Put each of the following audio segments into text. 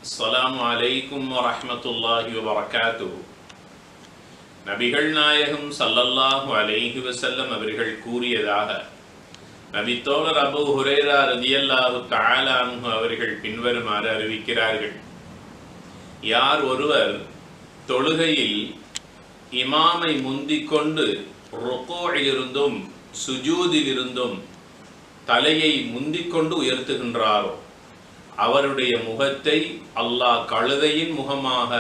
அஸ்ஸலாமு அலைக்கும் வரஹ்மத்துல்லாஹி வபரகாத்துஹு. நபிகள் நாயகம் ஸல்லல்லாஹு அலைஹி வஸல்லம் அவர்கள் கூறியதாக நபித்தோழர் அபூ ஹுரைரா ரலியல்லாஹு தஆலா அன்ஹு அவர்கள் பின்வருமாறு அறிவிக்கிறார்கள். யார் ஒருவர் தொழுகையில் இமாமை முந்திக்கொண்டு ருக்கூஇலிருந்தும் சுஜூதிலிருந்தும் தலையை முந்திக்கொண்டு உயர்த்துகின்றாரோ அவருடைய முகத்தை அல்லாஹ் கழுதையின் முகமாக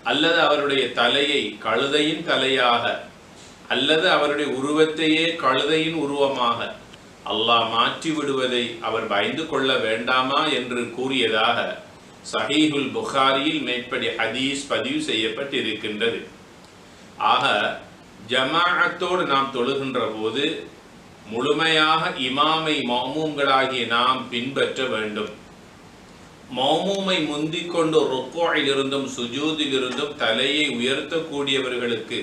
அல்லது அவருடைய தலையை கழுதையின் தலையாக அல்லது அவருடைய உருவத்தையே கழுதையின் உருவமாக அல்லாஹ் மாற்றி விடுவதை அவர் பயந்து கொள்ள வேண்டாமா என்று கூறியதாக சஹீஹுல் புகாரியில் மேற்படி ஹதீஸ் பதிவு செய்யப்பட்டிருக்கின்றது. ஆக ஜமாஅத்தோடு நாம் தொழுகின்ற போது முழுமையாக இமாமை மஅமூம்களாகிய நாம் பின்பற்ற வேண்டும். மஅமூமை முந்திக்கொண்டு ருக்கூஇலிருந்தும் சுஜூதிலிருந்தும் தலையை உயர்த்தக்கூடியவர்களுக்கு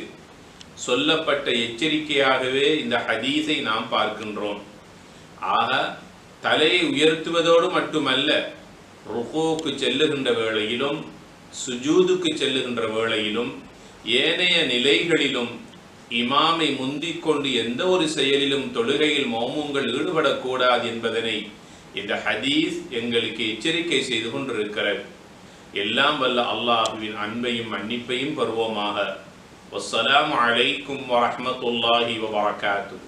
சொல்லப்பட்ட எச்சரிக்கையாகவே இந்த ஹதீஸை நாம் பார்க்கின்றோம். ஆக தலையை உயர்த்துவதோடு மட்டுமல்ல, ருக்கூக்கு செல்லுகின்ற வேளையிலும் சுஜூதுக்கு செல்லுகின்ற வேளையிலும் ஏனைய நிலைகளிலும் இமாமை முந்திக்கொண்டு எந்த ஒரு செயலிலும் தொழுகையில் மஅமூம்கள் ஈடுபடக்கூடாது என்பதனை இந்த ஹதீஸ் எங்களுக்கு எச்சரிக்கை செய்து கொண்டிருக்கிறது. எல்லாம் வல்ல அல்லாஹுவின் அன்பையும் மன்னிப்பையும் பெறுவோமாக. வஸ்ஸலாமு அலைக்கும் வரஹ்மத்துல்லாஹி வபரகாத்துஹு.